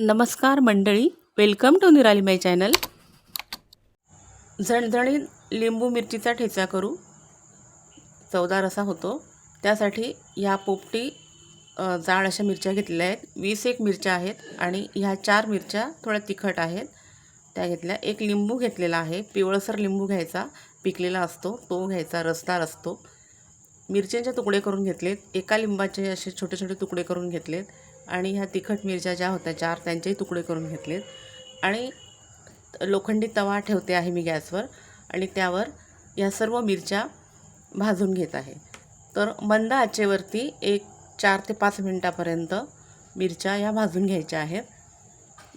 नमस्कार मंडळी, welcome to निराली माय चॅनल. झणझणीत लिंबू मिरचीचा ठेचा करू. चवदार असा होतो. त्यासाठी ह्या पोपटी जाड अशा मिरच्या घेतलेल्या आहेत. 20 मिरच्या आहेत आणि ह्या 4 मिरच्या थोड्या तिखट आहेत त्या घेतल्या. एक लिंबू घेतलेला आहे. पिवळसर लिंबू घ्यायचा, पिकलेला असतो तो घ्यायचा, रसदार असतो. मिरच्यांचे तुकडे करून घेतलेत. एका लिंबाचे असे छोटे छोटे तुकडे करून घेतलेत आणि ह्या तिखट मिरच्या ज्या होत्या 4 त्यांचेही तुकडे करून घेतलेत. आणि लोखंडी तवा ठेवते आहे मी गॅसवर आणि त्यावर या सर्व मिरच्या भाजून घेत आहे. तर मंद आचेवरती एक 4 ते 5 मिनिटापर्यंत मिरच्या या भाजून घ्यायच्या आहेत.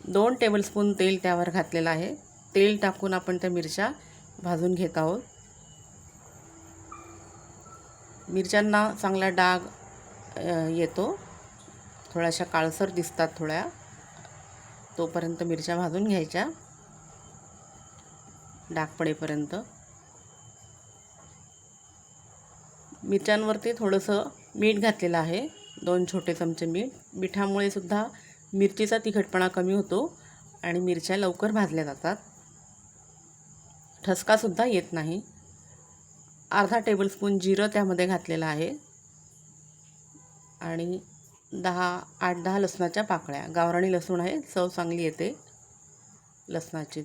2 टेबलस्पून तेल त्यावर घातलेलं आहे. तेल टाकून आपण त्या मिरच्या भाजून घेत आहोत. मिरच्यांना चांगला डाग येतो, थोड्याशा काळसर दिसतात थोड्या, तोपर्यंत मिरच्या भाजून घ्यायच्या डाग पडेपर्यंत. मिरच्यांवरती थोडंसं मीठ घातलेलं आहे, 2 छोटे चमचे मीठ. मिठामुळे सुद्धा मिरचीचा तिखटपणा कमी होतो आणि मिरच्या लवकर भाजल्या जातात, ठसकासुद्धा येत नाही. अर्धा टेबलस्पून जिरं त्यामध्ये घातलेलं आहे आणि 8-10 लसणाच्या पाकळ्या. गावरानी लसूण आहे, चव चांगली येते लसणाची.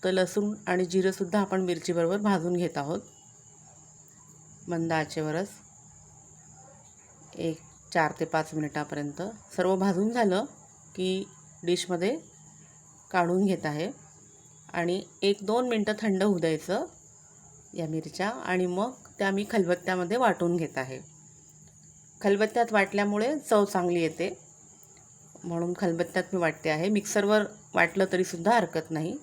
तर लसूण आणि जिरंसुद्धा आपण मिरचीबरोबर भाजून घेत आहोत मंद आचेवरच एक 4 ते 5 मिनिटापर्यंत. सर्व भाजून झालं की डिशमध्ये काढून घेत आहे आणि 1-2 मिनटं थंड होऊ द्यायचं या मिरच्या आणि मग त्या मी खलबत्त्यामध्ये वाटून घेत आहे. खलबत्त्यात वाटल्यामुळे चव चांगली येते म्हणून खलबत्त्यात मी वाटते आहे. मिक्सरवर वाटलं तरीसुद्धा हरकत नाही.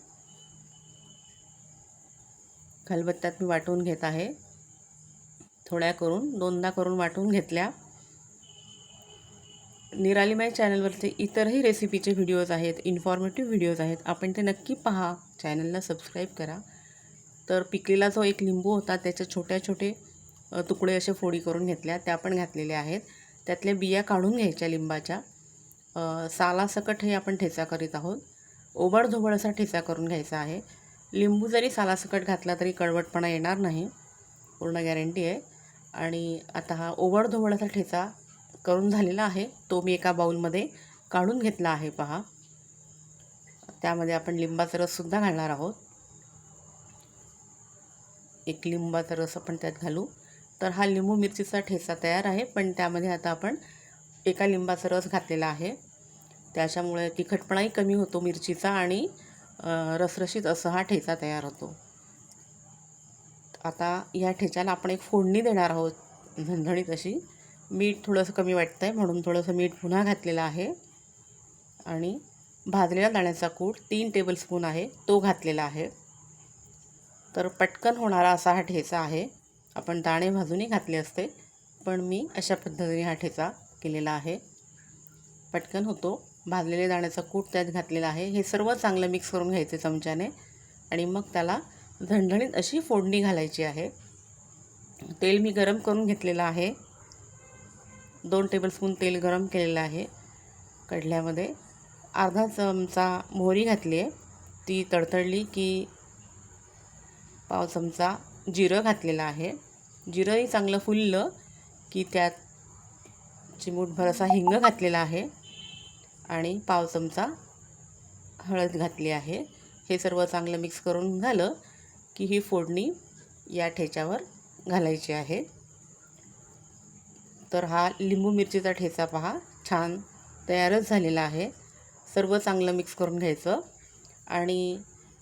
खलबत्त्यात मी वाटून घेत आहे. थोड्या करून 2दा करून वाटून घेतल्या. निराली माय चॅनलवरचे इतरही रेसिपीचे व्हिडिओज आहेत, इन्फॉर्मेटिव्ह व्हिडिओज आहेत, आपण ते नक्की पहा. चॅनलला सबस्क्राईब करा. तर पिकलेला जो एक लिंबू होता त्याचे छोटे तुकडे असे फोडी करून घेतल्या, त्या पण घातलेल्या आहेत. त्यातल्या बिया काढून घ्यायच्या लिंबाच्या. सालासकट हे आपण ठेचा करीत आहोत. ओबडधोबड असा ठेचा करून घ्यायचा आहे. लिंबू जरी सालासकट घातला तरी कडवटपणा येणार नाही, पूर्ण गॅरंटी आहे. आणि आता हा ओबडधोबड असा ठेचा करून झालेला आहे, तो मी एका बाउलमध्ये काढून घेतला आहे. पहा, त्यामध्ये आपण लिंबाचा रससुद्धा घालणार आहोत. एक लिंबाचा रस आपण त्यात घालू. तर हा लिंबू मिरचीचा ठेचा तयार आहे, पण त्यामध्ये आता आपण एका लिंबाचा रस घातलेला आहे. त्याच्यामुळे तिखटपणाही कमी होतो मिरचीचा आणि रसरशीत असा हा ठेचा तयार होतो. आता या ठेच्याला आपण एक फोडणी देणार आहोत झणझणीत अशी. मीठ थोडंसं कमी वाटतं आहे म्हणून थोडंसं मीठ पुन्हा घातलेलं आहे आणि भाजलेल्या दाण्याचा कूट 3 टेबलस्पून आहे तो घातलेला आहे. तर पटकन होणारा असा हा ठेचा आहे. आपण दाणे भाजूनही घातले असते, पण मी अशा पद्धतीने हा ठेचा केलेला आहे. पटकन होतो. भाजलेले दाण्याचा कूट त्यात घातलेला आहे. हे सर्व चांगलं मिक्स करून घ्यायचे चमच्याने आणि मग त्याला झणझणीत अशी फोडणी घालायची आहे. तेल मी गरम करून घेतलेलं आहे. 2 टेबलस्पून तेल गरम केलेलं आहे. कढल्यामध्ये अर्धा चमचा मोहरी घातली आहे. ती तडतडली की पाव चमचा जिरं घातलेलं आहे. जिरंही चांगलं फुललं की त्यात चिमूटभर असा हिंग घातलेला आहे आणि पाव चमचा हळद घातली आहे. हे सर्व चांगलं मिक्स करून झालं की ही फोडणी या ठेच्यावर घालायची आहे. तर हा लिंबू मिरचीचा ठेचा पहा छान तयारच झालेला आहे. सर्व चांगलं मिक्स करून घ्यायचं आणि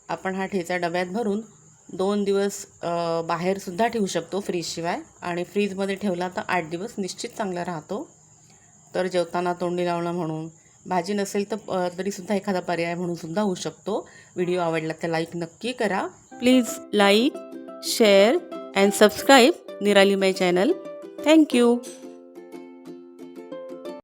आपण हा ठेचा डब्यात भरून 2 दिवस बाहेरसुद्धा ठेवू शकतो फ्रीजशिवाय, आणि फ्रीजमध्ये ठेवला तर 8 दिवस निश्चित चांगला राहतो. तर जेवताना तोंडी लावणं म्हणून, भाजी नसेल तर तरीसुद्धा एखादा पर्याय म्हणून सुद्धा होऊ शकतो. व्हिडिओ आवडला तर लाईक नक्की करा. Please like, share and subscribe निराली माय चॅनल. थँक्यू.